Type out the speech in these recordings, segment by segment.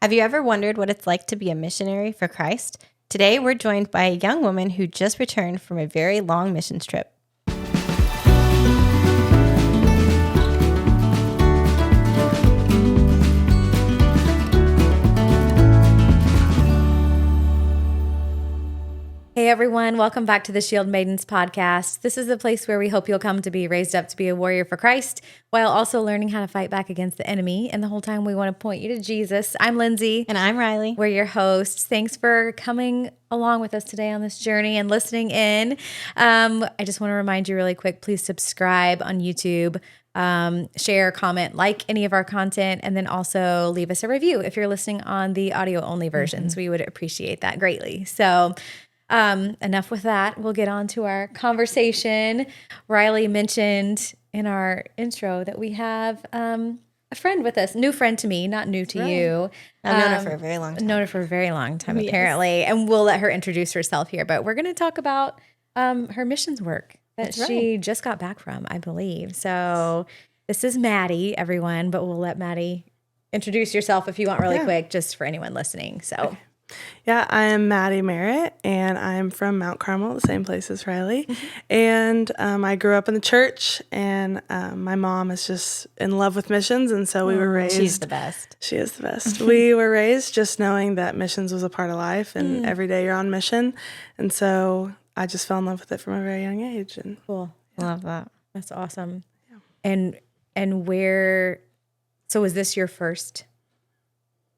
Have you ever wondered what it's like to be a missionary for Christ? Today, we're joined by a young woman who just returned from a very long missions trip. Hey everyone, welcome back to the Shieldmaidens podcast. This is the place where we hope you'll come to be raised up to be a warrior for Christ while also learning how to fight back against the enemy. And the whole time we want to point you to Jesus. I'm Lindsay. And I'm Riley. We're your hosts. Thanks for coming along with us today on this journey and listening in. I just want to remind you really quick, please subscribe on YouTube. Share, comment, like any of our content, and then also leave us a review if you're listening on the audio only versions. We would appreciate that greatly. So enough with that. We'll get on to our conversation. Riley mentioned in our intro that we have a friend with us, new friend to me, not new to you. I've known her for a very long time. Known her for a very long time, apparently. And we'll let her introduce herself here. But we're going to talk about her missions work that she just got back from, I believe. So this is Maddie, everyone, but we'll let Maddie introduce yourself if you want really quick, just for anyone listening. So. Okay. Yeah, I am Maddie Merritt, and I'm from Mount Carmel, the same place as Riley. And I grew up in the church, and my mom is just in love with missions, and so we were raised. She's the best. She is the best. We were raised just knowing that missions was a part of life, and every day you're on mission. And so I just fell in love with it from a very young age. And Cool. Love that. That's awesome. Yeah. And where, so was this your first,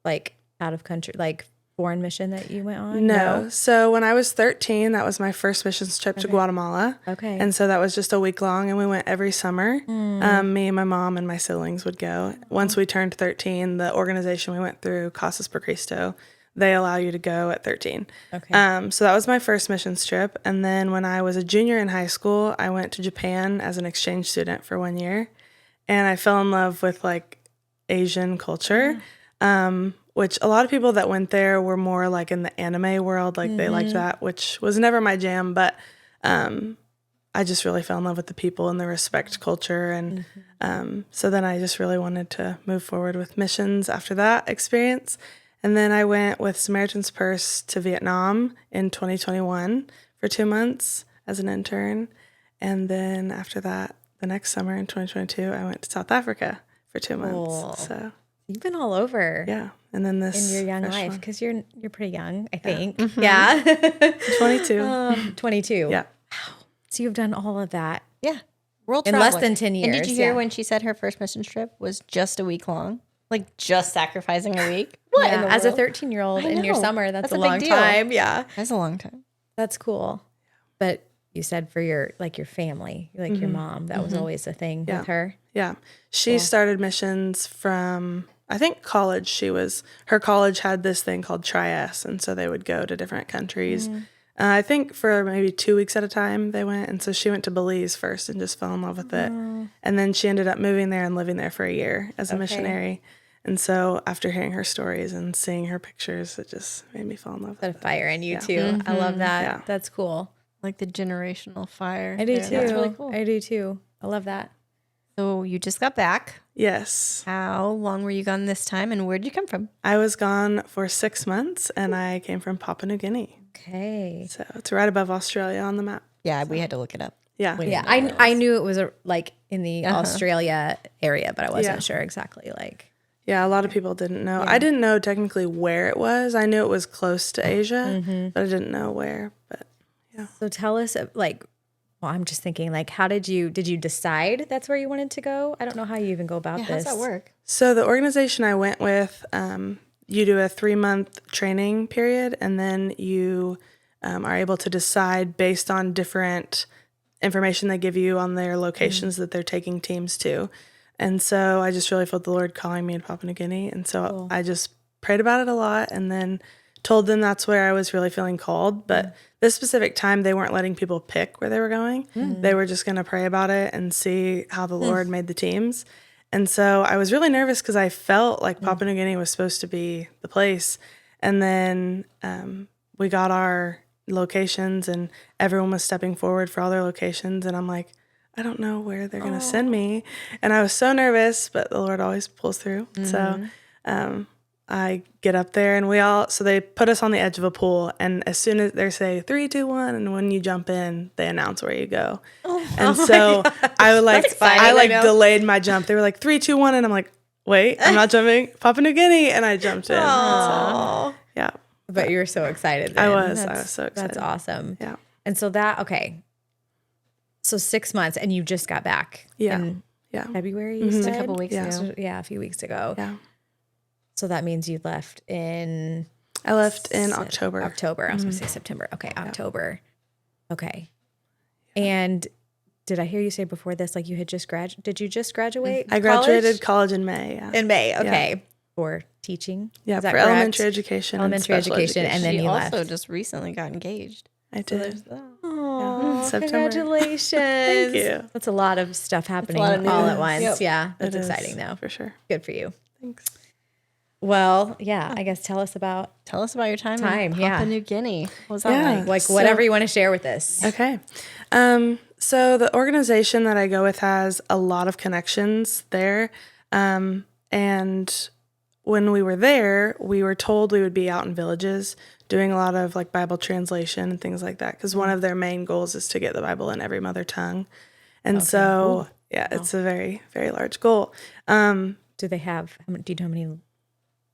like, out of country, like, foreign mission that you went on? No. So when I was 13, that was my first missions trip to Guatemala. Okay. And so that was just a week long, and we went every summer. Me and my mom and my siblings would go. Once we turned 13, the organization we went through, Casas per Cristo, they allow you to go at 13. Okay. So that was my first missions trip. And then when I was a junior in high school, I went to Japan as an exchange student for 1 year. And I fell in love with, like, Asian culture. Which a lot of people that went there were more like in the anime world, like they liked that, which was never my jam. But I just really fell in love with the people and the respect culture. And so then I just really wanted to move forward with missions after that experience. And then I went with Samaritan's Purse to Vietnam in 2021 for 2 months as an intern. And then after that, the next summer in 2022, I went to South Africa for 2 months. Cool. So You've been all over. yeah. And then this In your young fresh life, one. because you're pretty young, I think. Yeah. 22. 22. Yeah. So you've done all of that. Yeah. World In traveler. less than 10 And did years, you hear yeah. when she said her first missions trip was just a week long? Like just sacrificing a week? What in Yeah, the as a world? 13-year-old I in your know. summer, that's a That's a long big deal. time. Yeah. That's a long time. That's cool. But you said for your family, like your mom, that was always a thing with her. Yeah. She started missions from, I think, college. Her college had this thing called Tri-S, and so they would go to different countries. I think for maybe 2 weeks at a time they went. And so she went to Belize first and just fell in love with it. And then she ended up moving there and living there for a year as a missionary. And so after hearing her stories and seeing her pictures, it just made me fall in love with Put a it. fire in you too. I love that. Yeah. That's cool. Like the generational fire. I do there. too. That's really cool. I do too. I love that. So you just got back. Yes. How long were you gone this time, and where'd you come from? I was gone for 6 months, and I came from Papua New Guinea. Okay. So it's right above Australia on the map. Yeah, we had to look it up. Yeah. Yeah, I knew it was like in the Australia area, but I wasn't sure exactly. Like, Yeah, a lot of people didn't know. I didn't know technically where it was. I knew it was close to Asia, but I didn't know where. But so tell us, like, well, I'm just thinking, like, how did you decide that's where you wanted to go? I don't know how you even go about Yeah, this. how's that work? so the organization I went with, you do a 3-month training period, and then you are able to decide based on different information they give you on their locations that they're taking teams to. And so I just really felt the Lord calling me to Papua New Guinea. And so I just prayed about it a lot and then told them that's where I was really feeling called. But this specific time, they weren't letting people pick where they were going. They were just going to pray about it and see how the Lord made the teams. And so I was really nervous because I felt like Papua New Guinea was supposed to be the place. And then we got our locations and everyone was stepping forward for all their locations. And I'm like, I don't know where they're going to send me. And I was so nervous, but the Lord always pulls through. So I get up there and so they put us on the edge of a pool, and as soon as they say 3, 2, 1, and when you jump in, they announce where you go. And so I delayed my jump. They were like 3, 2, 1, and I'm like, wait, I'm not jumping Papua New Guinea, and I jumped in. So, yeah. But you were so excited then. I was so excited. That's awesome. Yeah. And so so 6 months, and you just got back in February, you said? A couple weeks ago. So, a few weeks ago. Yeah. So that means you left in... I left in October. I was going to say September. Okay, October. Okay. And did I hear you say before this, like you had just graduated? Did you just graduate? I graduated college in May. Yeah. In May, okay. Yeah. For teaching? Yeah, is that for correct? elementary education. Elementary education, and then she you also left. just recently got engaged. I did. Oh, September. Congratulations. Thank you. That's a lot of stuff happening lot of all news. at once. Yep. Yeah, that's It is, exciting though. for sure. Good for you. Thanks. Well, yeah, I guess tell us about your time in yeah. Papua New Guinea. What was that like? whatever you want to share with us. Okay. So the organization that I go with has a lot of connections there. And when we were there, we were told we would be out in villages doing a lot of like Bible translation and things like that. Because one of their main goals is to get the Bible in every mother tongue. And so, it's a very, very large goal. Do they have, do you know how many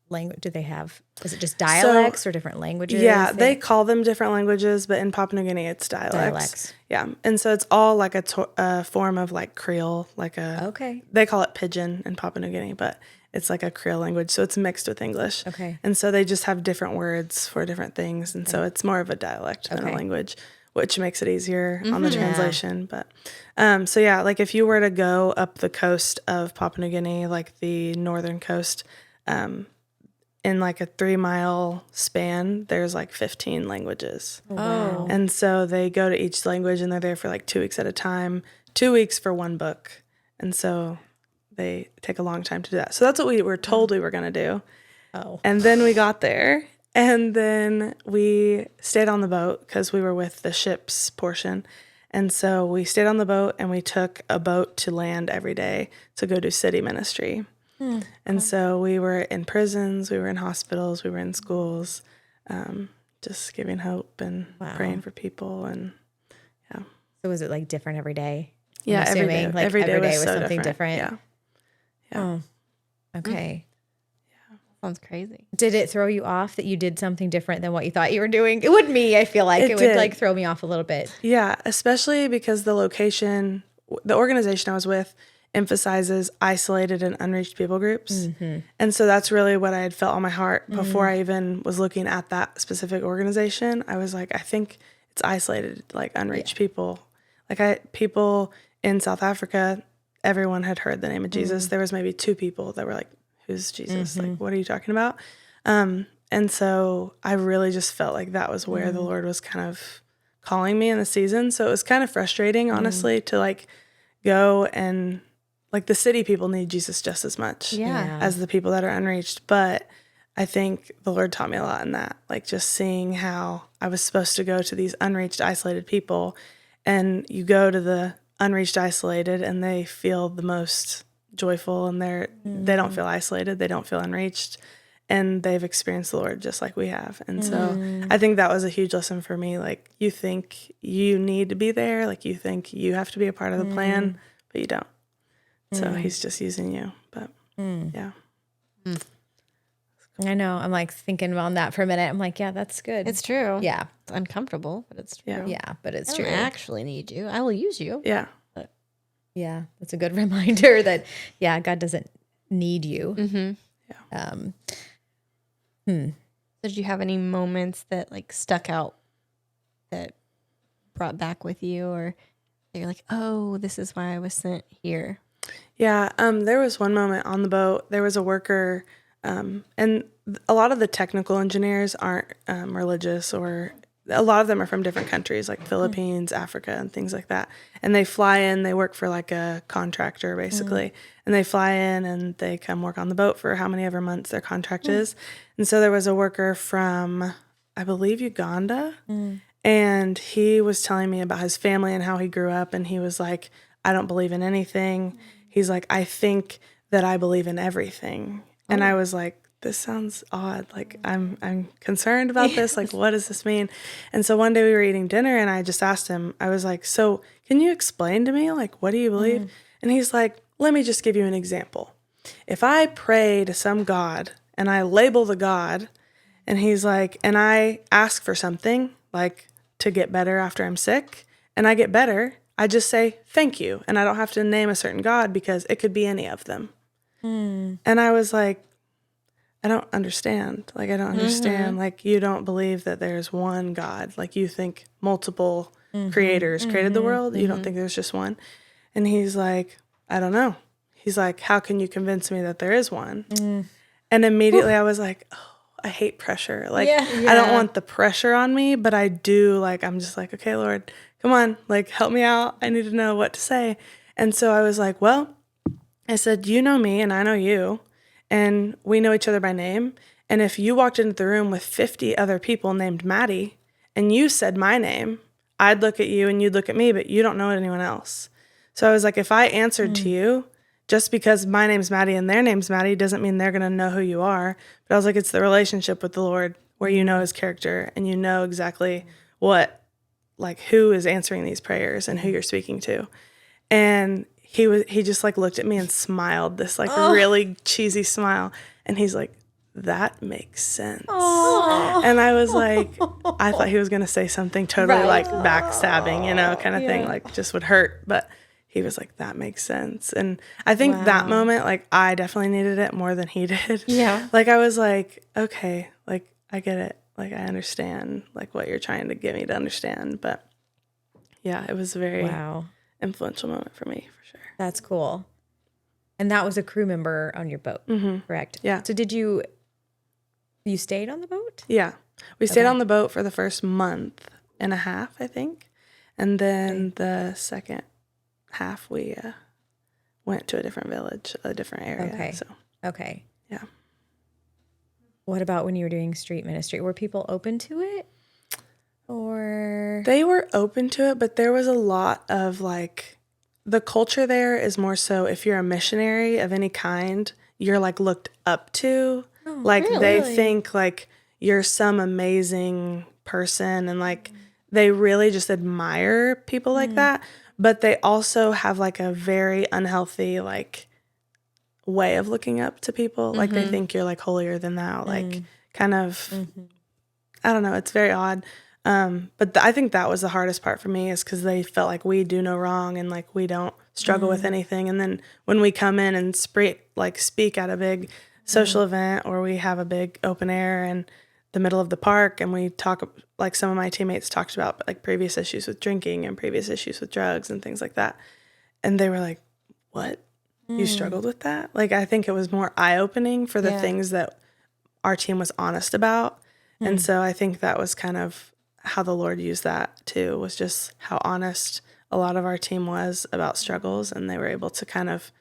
language do they have? Is it just dialects or different languages? Yeah, they call them different languages, but in Papua New Guinea, it's dialects. Yeah, and so it's all like a form of like Creole, like they call it Pidgin in Papua New Guinea, but it's like a Creole language, so it's mixed with English. Okay. And so they just have different words for different things, and so it's more of a dialect than a language, which makes it easier on the translation. But so yeah, like if you were to go up the coast of Papua New Guinea, like the northern coast, in like a 3-mile span, there's like 15 languages. Wow. And so they go to each language and they're there for like 2 weeks at a time, 2 weeks for one book. And so they take a long time to do that. So that's what we were told we were going to do. Oh. And then we got there and then we stayed on the boat because we were with the ship's portion. And so we stayed on the boat and we took a boat to land every day to go do city ministry. And so we were in prisons, we were in hospitals, we were in schools, just giving hope and praying for people. And So was it like different every day? Yeah, every day. Like every day was so something different. Yeah. Oh, okay. Sounds crazy. Did it throw you off that you did something different than what you thought you were doing? It would me. I feel like it would did. like throw me off a little bit. Yeah, especially because the organization I was with emphasizes isolated and unreached people groups. And so that's really what I had felt on my heart before I even was looking at that specific organization. I was like, I think it's isolated, like unreached people. Like people in South Africa, everyone had heard the name of Jesus. There was maybe 2 people that were like, who's Jesus? Like, what are you talking about? And so I really just felt like that was where the Lord was kind of calling me in the season. So it was kind of frustrating, honestly, to like go and like the city people need Jesus just as much as the people that are unreached. But I think the Lord taught me a lot in that, like just seeing how I was supposed to go to these unreached, isolated people, and you go to the unreached, isolated, and they feel the most joyful, and they don't feel isolated, they don't feel unreached, and they've experienced the Lord just like we have. And so I think that was a huge lesson for me. Like, you think you need to be there, like you think you have to be a part of the plan, but you don't. So he's just using you. But yeah. I know. I'm like thinking on that for a minute. I'm like, yeah, that's good. It's true. Yeah. It's uncomfortable, but it's true. Yeah, but it's I true. don't actually need you. I will use you. Yeah. Yeah, that's a good reminder that, God doesn't need you. Did you have any moments that like stuck out that brought back with you, or you're like, oh, this is why I was sent here? Yeah, there was one moment on the boat. There was a worker, and a lot of the technical engineers aren't religious, or a lot of them are from different countries, like Philippines, Africa, and things like that. And they fly in, they work for like a contractor, basically. And they fly in and they come work on the boat for how many ever months their contract is. And so there was a worker from, I believe, Uganda. And he was telling me about his family and how he grew up. And he was like, I don't believe in anything. He's like, I think that I believe in everything. And I was like, this sounds odd. Like I'm concerned about this. Like, what does this mean? And so one day we were eating dinner and I just asked him, I was like, so can you explain to me, like, what do you believe? And he's like, let me just give you an example. If I pray to some God and I label the God, and he's like, and I ask for something like to get better after I'm sick and I get better, I just say thank you. And I don't have to name a certain God because it could be any of them. And I was like, I don't understand. Like, I don't understand. Like, you don't believe that there's one God. Like, you think multiple creators created the world. You don't think there's just one. And he's like, I don't know. He's like, how can you convince me that there is one? And immediately I was like, oh, I hate pressure. Like, I don't want the pressure on me, but I do. Like, I'm just like, okay, Lord, come on, like, help me out. I need to know what to say. And so I was like, well, I said, you know me and I know you, and we know each other by name. And if you walked into the room with 50 other people named Madi and you said my name, I'd look at you and you'd look at me, but you don't know anyone else. So I was like, if I answered to you, just because my name's Madi and their name's Madi doesn't mean they're going to know who you are. But I was like, it's the relationship with the Lord where you know his character and you know exactly what, like, who is answering these prayers and who you're speaking to. And he just like looked at me and smiled this like really cheesy smile. And he's like, that makes sense. And I was like, I thought he was going to say something totally like backstabbing, you know, kind of thing, like just would hurt. But he was like, that makes sense. And I think that moment, like, I definitely needed it more than he did. Yeah. Like, I was like, okay, like, I get it. Like, I understand, like, what you're trying to get me to understand. But yeah, it was a very influential moment for me, for sure. That's cool. And that was a crew member on your boat, correct? Yeah. So did you stayed on the boat? Yeah. We stayed on the boat for the first month and a half, I think. And then the second half, we went to a different village, a different area. Okay. So, okay. yeah. What about when you were doing street ministry? Were people open to it? Or They were open to it, but there was a lot of like, the culture there is more so if you're a missionary of any kind, you're like looked up to. Like they think like you're some amazing person and like they really just admire people like that. But they also have like a very unhealthy like way of looking up to people. Like they think you're like holier than thou, like kind of, I don't know. It's very odd. But I think that was the hardest part for me is because they felt like we do no wrong and like we don't struggle with anything. And then when we come in and speak at a big social event or we have a big open air in the middle of the park and we talk, like some of my teammates talked about like previous issues with drinking and previous issues with drugs and things like that. And they were like, what? You struggled with that? Like, I think it was more eye-opening for the things that our team was honest about. And so I think that was kind of how the Lord used that too, was just how honest a lot of our team was about struggles. And they were able to kind of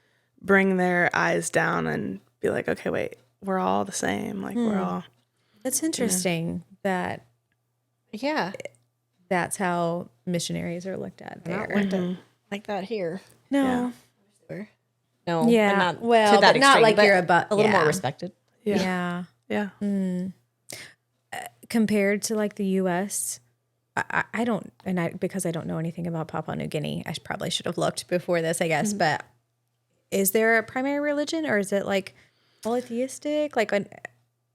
bring their eyes down and be like, okay, wait, we're all the same. Like we're all. That's interesting that that's how missionaries are looked at there. Not looked at like that here. No. No. Yeah. But not well, to that but not extreme, like but you're a little more respected. Yeah. Yeah. Yeah. Compared to like the U.S., I don't, because I don't know anything about Papua New Guinea, I probably should have looked before this, I guess. But is there a primary religion, or is it like polytheistic? Like,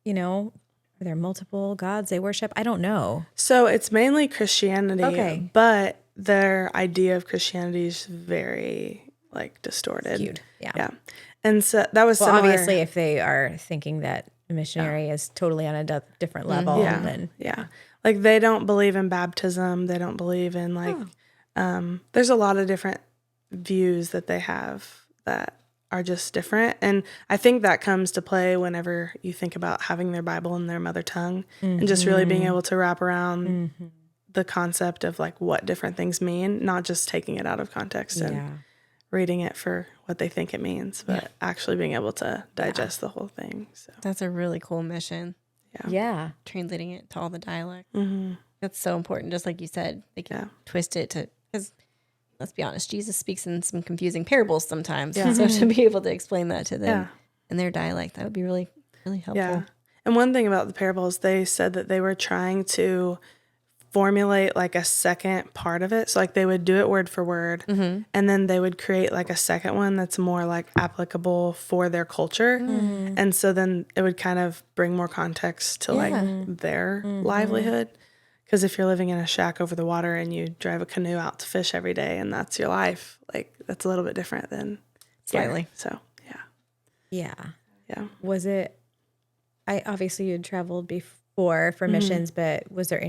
you know, are there multiple gods they worship? I don't know. So it's mainly Christianity, Okay. but their idea of Christianity is very like distorted. Skewed. Yeah. Yeah. And so that was Well, similar. obviously, if they are thinking that a missionary is totally on a different level, then Yeah. Like they don't believe in baptism. They don't believe in like, there's a lot of different views that they have that are just different. And I think that comes to play whenever you think about having their Bible in their mother tongue and just really being able to wrap around the concept of like what different things mean, not just taking it out of context and reading it for what they think it means, but actually being able to digest the whole thing. So That's a really cool mission. yeah. Translating it to all the dialect. That's so important. Just like you said, they can twist it to, because let's be honest, Jesus speaks in some confusing parables sometimes. So to be able to explain that to them in their dialect, that would be really Really helpful. Yeah. And one thing about the parables, they said that they were trying to formulate like a second part of it. So like they would do it word for word, and then they would create like a second one that's more like applicable for their culture. And so then it would kind of bring more context to like their livelihood. Because if you're living in a shack over the water and you drive a canoe out to fish every day and that's your life, like that's a little bit different than Slightly. here. So Yeah. yeah. Was it, obviously you had traveled before for missions, but was there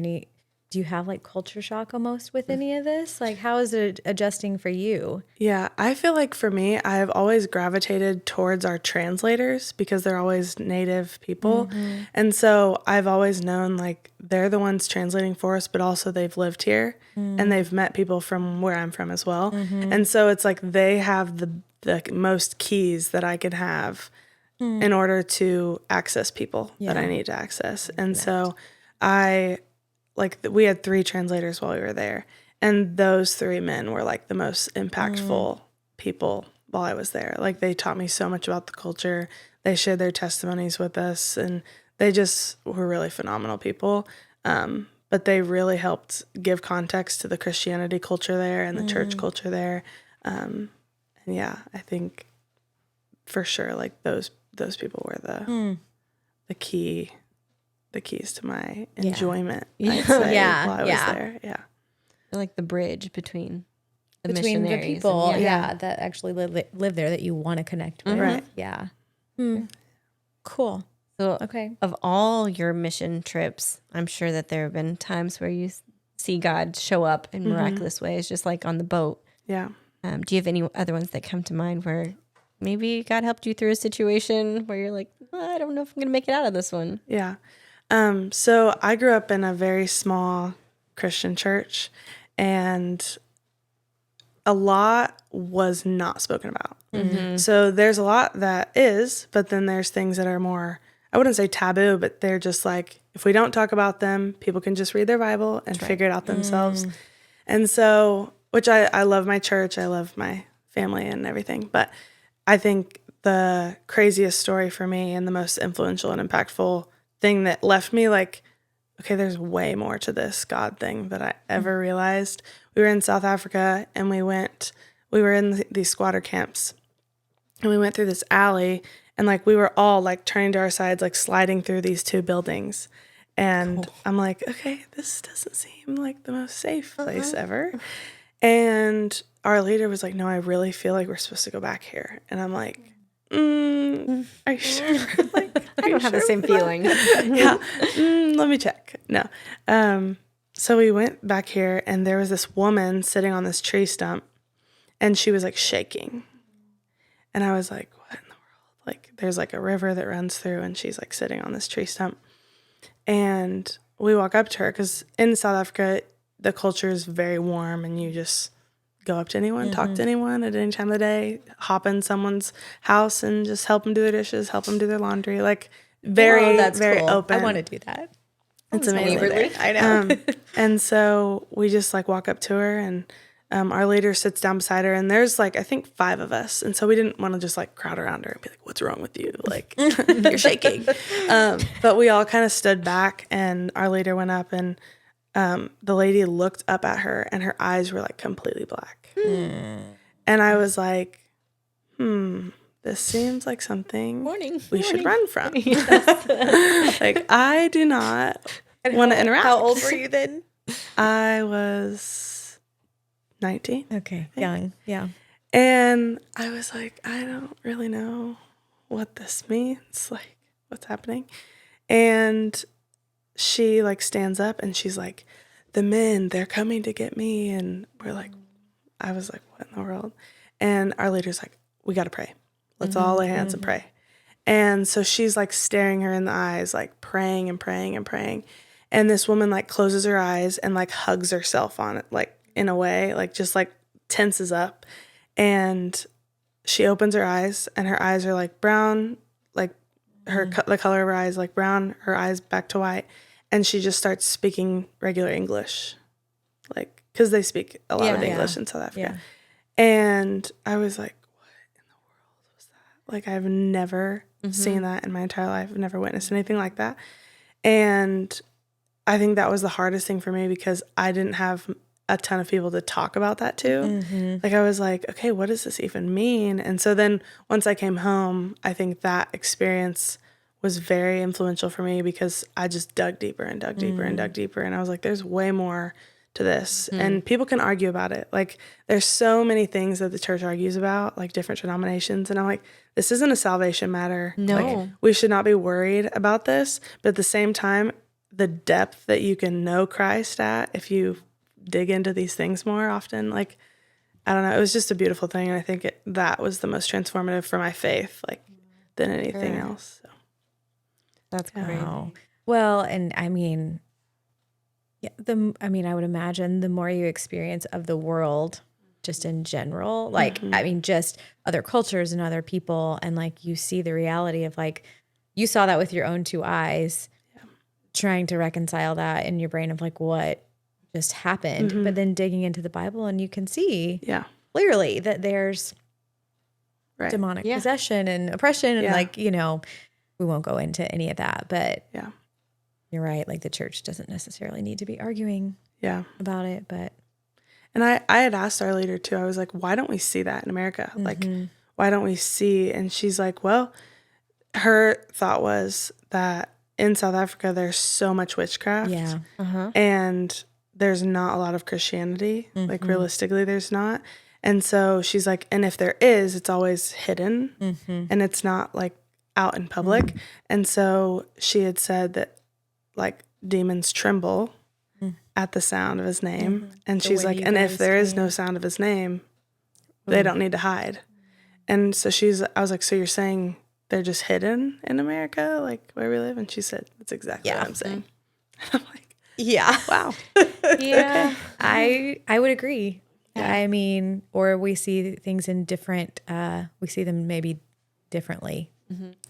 do you have like culture shock almost with any of this? Like, how is it adjusting for you? Yeah, I feel like for me, I've always gravitated towards our translators because they're always native people. And so I've always known like they're the ones translating for us, but also they've lived here and they've met people from where I'm from as well. And so it's like they have the most keys that I could have in order to access people that I need to access. And so we had 3 translators while we were there, and those 3 men were like the most impactful people while I was there. Like they taught me so much about the culture. They shared their testimonies with us, and they just were really phenomenal people. But they really helped give context to the Christianity culture there and the church culture there. And yeah, I think for sure, like those people were the keys to my enjoyment. I'd say, while I was there. Yeah. They're like the bridge between the Between the missionaries people, and that actually live there that you want to connect with. Right. Yeah. Cool. So Okay. of all your mission trips, I'm sure that there have been times where you see God show up in miraculous ways, just like on the boat. Yeah. Do you have any other ones that come to mind where maybe God helped you through a situation where you're like, I don't know if I'm going to make it out of this one? Yeah. So I grew up in a very small Christian church, and a lot was not spoken about. So there's a lot that is, but then there's things that are more, I wouldn't say taboo, but they're just like, if we don't talk about them, people can just read their Bible and figure it out themselves. And so, which I love my church, I love my family and everything, but I think the craziest story for me and the most influential and impactful thing that left me like, okay, there's way more to this God thing that I ever realized. We were in South Africa, and we were in these squatter camps, and we went through this alley, and like we were all like turning to our sides, like sliding through these 2 buildings. And I'm like, okay, this doesn't seem like the most safe place ever. And our leader was like, no, I really feel like we're supposed to go back here. And I'm like, are you sure? Like, I don't have the same feeling. Yeah. Let me check. No. So we went back here, and there was this woman sitting on this tree stump, and she was like shaking. And I was like, what in the world? Like there's like a river that runs through, and she's like sitting on this tree stump. And we walk up to her because in South Africa, the culture is very warm, and you just go up to anyone, talk to anyone at any time of the day, hop in someone's house and just help them do their dishes, help them do their laundry. Like very, very cool. open. I want to do that. It's amazing. Neighborly. I know. And so we just like walk up to her, and our leader sits down beside her, and there's like, I think 5 of us. And so we didn't want to just like crowd around her and be like, what's wrong with you? Like you're shaking. But we all kind of stood back, and our leader went up, and the lady looked up at her, and her eyes were like completely black. And I was like, this seems like something we should run from. Like, I do not want to interact. How old were you then? I was 19. Okay. Young. Yeah. And I was like, I don't really know what this means. Like, what's happening? And she like stands up, and she's like, the men, they're coming to get me. And we're like, I was like, what in the world? And our leader's like, we got to pray. Let's all lay hands and pray. And so she's like staring her in the eyes, like praying and praying and praying. And this woman like closes her eyes and like hugs herself on it, like in a way, like just like tenses up. And she opens her eyes, and her eyes are like brown, like the color of her eyes, like brown, her eyes back to white. And she just starts speaking regular English, like, because they speak a lot of English in South Africa. Yeah. And I was like, what in the world was that? Like I've never seen that in my entire life. I've never witnessed anything like that. And I think that was the hardest thing for me because I didn't have a ton of people to talk about that to. Like I was like, okay, what does this even mean? And so then once I came home, I think that experience was very influential for me because I just dug deeper and dug deeper and dug deeper. And I was like, there's way more to this. And people can argue about it. Like there's so many things that the church argues about, like different denominations. And I'm like, this isn't a salvation matter. No. Like, we should not be worried about this. But at the same time, the depth that you can know Christ at, if you dig into these things more often, like, I don't know, it was just a beautiful thing. And I think that was the most transformative for my faith, like, than anything else. So. That's great. Wow. Well, and I mean, I would imagine the more you experience of the world, just in general, like, I mean, just other cultures and other people, and like you see the reality of like, you saw that with your own two eyes, trying to reconcile that in your brain of like what just happened, but then digging into the Bible and you can see clearly that there's demonic possession and oppression and like, you know, we won't go into any of that, but you're right. Like the church doesn't necessarily need to be arguing about it, but. And I had asked our leader too, I was like, why don't we see that in America? Like, why don't we see? And she's like, well, her thought was that in South Africa, there's so much witchcraft and there's not a lot of Christianity. Like realistically, there's not. And so she's like, and if there is, it's always hidden and it's not like out in public. And so she had said that like demons tremble at the sound of his name. And she's like, and if there is no sound of his name, they don't need to hide. And so I was like, so you're saying they're just hidden in America, like where we live? And she said, that's exactly what I'm saying. I'm like, wow. Okay. I would agree. I mean, or we see things in different, we see them maybe differently,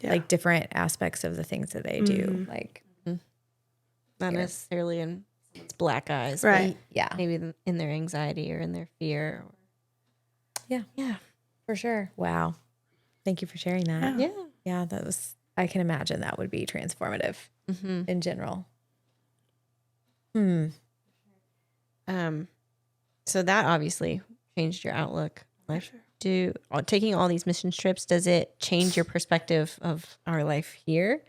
like different aspects of the things that they do. Like, not necessarily in its black eyes, right? But maybe in their anxiety or in their fear. Yeah, for sure. Wow. Thank you for sharing that. Yeah, that was, I can imagine that would be transformative in general. So that obviously changed your outlook. Like, taking all these mission trips, does it change your perspective of our life here?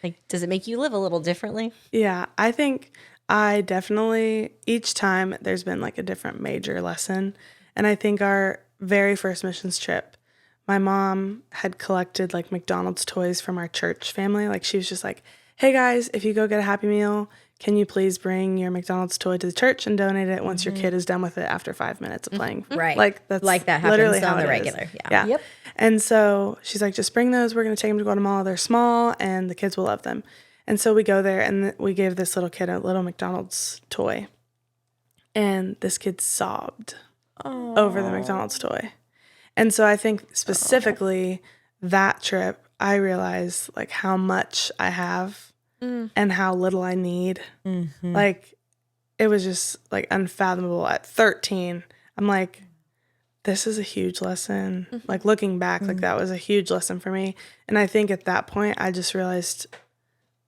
Like, does it make you live a little differently? Yeah, I think I definitely, each time there's been like a different major lesson. And I think our very first missions trip, my mom had collected like McDonald's toys from our church family. Like she was just like, hey guys, if you go get a Happy Meal, can you please bring your McDonald's toy to the church and donate it once your kid is done with it after 5 minutes of playing? Right. Like that's like that happens literally how on the it regular. is. Yeah. Yep. And so she's like, just bring those. We're going to take them to Guatemala. They're small and the kids will love them. And so we go there and we gave this little kid a little McDonald's toy. And this kid sobbed over the McDonald's toy. And so I think specifically that trip, I realized like how much I have and how little I need. Like it was just like unfathomable at 13. I'm like, this is a huge lesson. Like looking back, like that was a huge lesson for me. And I think at that point, I just realized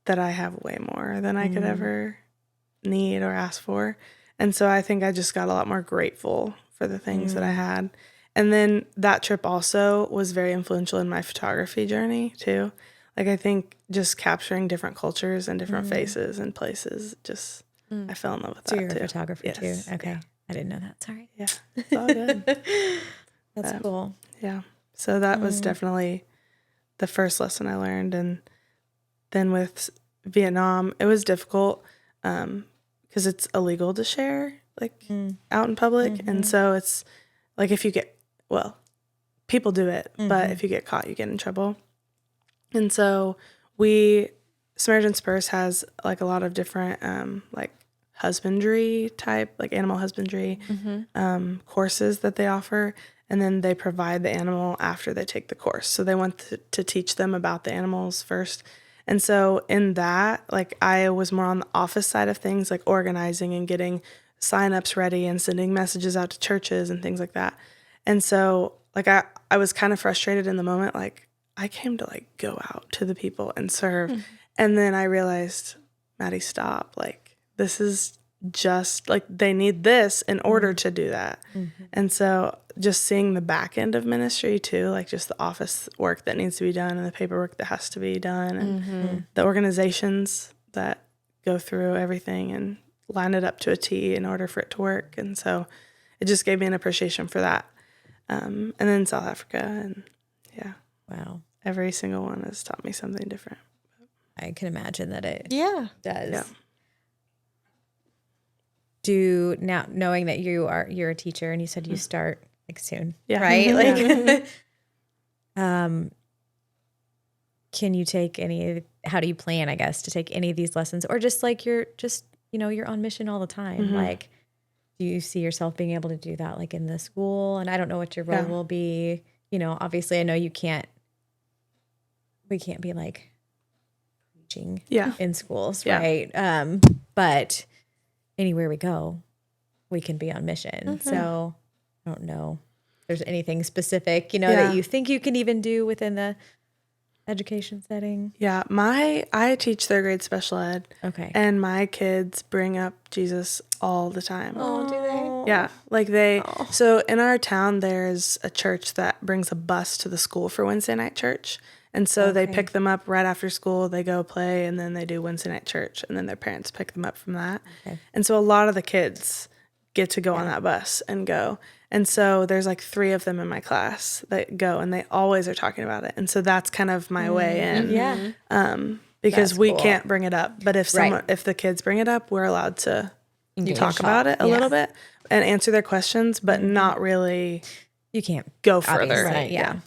that I have way more than I could ever need or ask for. And so I think I just got a lot more grateful for the things that I had. And then that trip also was very influential in my photography journey too. Like I think just capturing different cultures and different faces and places, just I fell in love with that too. So you're a photographer too? Okay. Yeah. I didn't know that. Sorry. Yeah, it's all good. That's cool. Yeah. So that was definitely the first lesson I learned. And then with Vietnam, it was difficult because it's illegal to share like out in public. And so it's like if you get, well, people do it, but if you get caught, you get in trouble. And so Samaritan Spurs has like a lot of different like husbandry type, like animal husbandry courses that they offer. And then they provide the animal after they take the course. So they want to teach them about the animals first. And so in that, like I was more on the office side of things, like organizing and getting signups ready and sending messages out to churches and things like that. And so like I was kind of frustrated in the moment, like I came to like go out to the people and serve. And then I realized, Maddie, stop. Like, this is just like they need this in order to do that. And so just seeing the back end of ministry too, like just the office work that needs to be done and the paperwork that has to be done and the organizations that go through everything and line it up to a T in order for it to work. And so it just gave me an appreciation for that. And then South Africa, and Wow. every single one has taught me something different. I can imagine that it Yeah. does. Yeah. Do now, knowing that you're a teacher and you said you start like soon, Yeah. right? Yeah. Like, can you take how do you plan, I guess, to take any of these lessons, or just like you're on mission all the time? Like, do you see yourself being able to do that like in the school? And I don't know what your role will be. Obviously I know we can't be like preaching in schools, right? But anywhere we go, we can be on mission. So I don't know if there's anything specific, that you think you can even do within the education setting. Yeah, I teach third grade special ed. Okay. And my kids bring up Jesus all the time. Oh, do they? Yeah, like so in our town, there's a church that brings a bus to the school for Wednesday night church. And so they pick them up right after school, they go play, and then they do Wednesday night church, and then their parents pick them up from that. Okay. And so a lot of the kids get to go on that bus and go. And so there's like 3 of them in my class that go, and they always are talking about it. And so that's kind of my way in. Yeah. Because That's we cool. can't bring it up. But if if the kids bring it up, we're allowed to talk about it a little bit and answer their questions, but not really You can't go further. Right, yeah.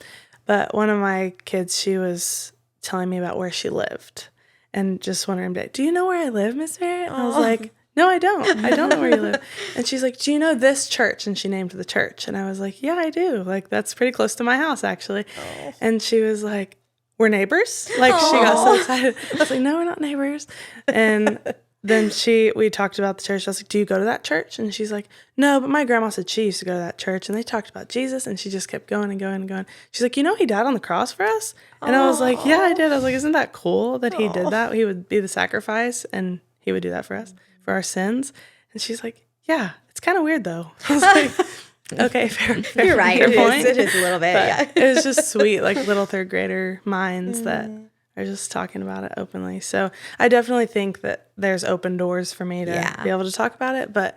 But one of my kids, she was telling me about where she lived and just one random day, do you know where I live, Miss Merritt? And I was like, no, I don't. I don't know where you live. And she's like, do you know this church? And she named the church. And I was like, yeah, I do. Like, that's pretty close to my house, actually. And she was like, we're neighbors? Like, she got so excited. I was like, no, we're not neighbors. And then we talked about the church. I was like, do you go to that church? And she's like, no, but my grandma said she used to go to that church. And they talked about Jesus. And she just kept going and going and going. She's like, he died on the cross for us? And I was like, yeah, I did. I was like, isn't that cool that he did that? He would be the sacrifice and he would do that for us, for our sins. And she's like, yeah, it's kind of weird though. I was like, okay, fair. You're right. Fair point. It is a little bit. It was just sweet, like little third grader minds that are just talking about it openly. So I definitely think that there's open doors for me to be able to talk about it. But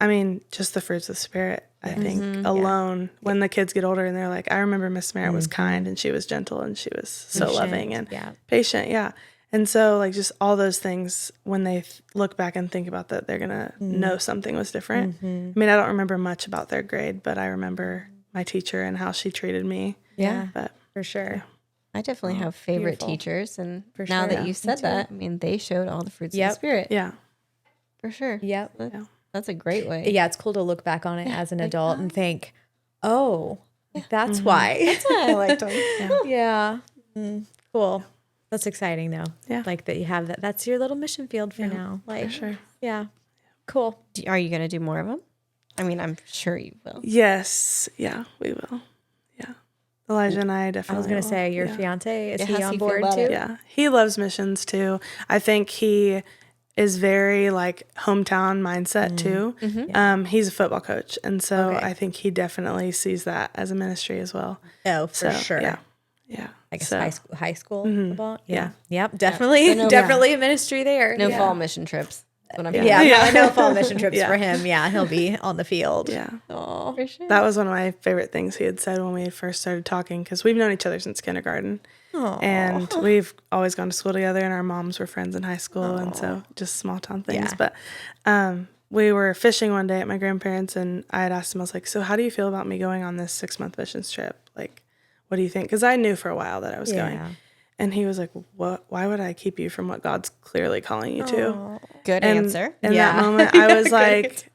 I mean, just the fruits of the Spirit, I think alone, when the kids get older and they're like, I remember Miss Merritt was kind and she was gentle and she was so loving and patient. Yeah. And so like just all those things, when they look back and think about that, they're going to know something was different. I mean, I don't remember much about third grade, but I remember my teacher and how she treated me. Yeah, but for sure. I definitely have favorite teachers. And now that you said that, I mean, they showed all the fruits of the Spirit. Yeah. For sure. Yep. That's a great way. Yeah, it's cool to look back on it as an adult and think, oh, that's why. That's why I liked them. Yeah. Cool. That's exciting though. Yeah. Like that you have that. That's your little mission field for now. Like, For sure. Yeah. Cool. Are you going to do more of them? I mean, I'm sure you will. Yes. Yeah, we will. Yeah. Elijah and I definitely I was going to will. say, your fiance, is he how's on he feel board about too? it? Yeah. He loves missions too. I think he is very like hometown mindset too. He's a football coach. And so I think he definitely sees that as a ministry as well. Oh, for sure. Yeah. Yeah. I guess So, high school football. Yeah. Yep. Definitely. So Definitely a ministry there. No fall mission trips. That's what I'm Yeah. hearing. No fall mission trips for him. Yeah. He'll be on the field. Yeah. Oh, for sure. That was one of my favorite things he had said when we first started talking, because we've known each other since kindergarten. And we've always gone to school together, and our moms were friends in high school. And so just small town things. Yeah. But we were fishing one day at my grandparents', and I had asked him, I was like, so how do you feel about me going on this 6-month missions trip? Like, what do you think? Because I knew for a while that I was going. And he was like, "What? Why would I keep you from what God's clearly calling you to?" Good answer. In that moment, I was like,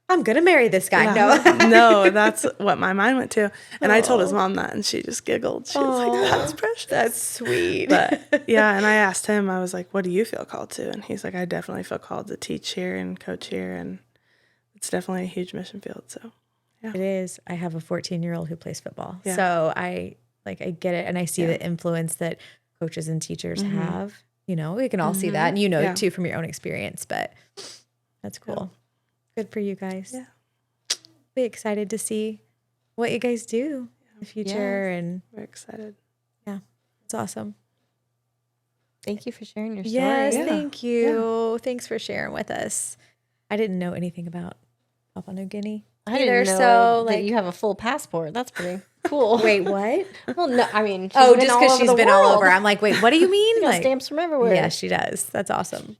I'm going to marry this guy. no, that's what my mind went to. And I told his mom that, and she just giggled. She was like, that's precious. That's sweet. But yeah, and I asked him, I was like, what do you feel called to? And he's like, I definitely feel called to teach here and coach here. And it's definitely a huge mission field. So It is. I have a 14-year-old who plays football. So I Like I get it. And I see the influence that coaches and teachers have, you know, we can all see that. And you know it too from your own experience, but that's cool. Good for you guys. Yeah. Be excited to see what you guys do in the future. And we're excited. Yeah, it's awesome. Thank you for sharing your story. Yes, thank you. Yeah. Thanks for sharing with us. I didn't know anything about Papua New Guinea. I didn't know that you have a full passport. That's pretty cool. Wait, what? Well, no, I mean, just because she's been all over. I'm like, wait, what do you mean? Like, stamps from everywhere. Yeah, she does. That's awesome.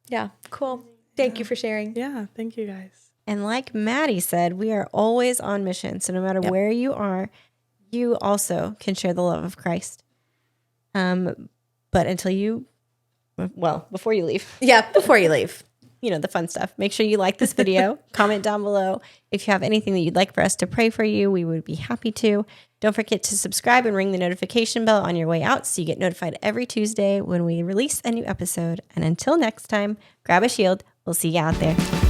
Yeah, cool. Thank you for sharing. Yeah, thank you guys. And like Maddie said, we are always on mission. So no matter where you are, you also can share the love of Christ. But until before you leave. Yeah, before you leave. You know, the fun stuff. Make sure you like this video, comment down below. If you have anything that you'd like for us to pray for you, we would be happy to. Don't forget to subscribe and ring the notification bell on your way out so you get notified every Tuesday when we release a new episode. And until next time, grab a shield. We'll see you out there.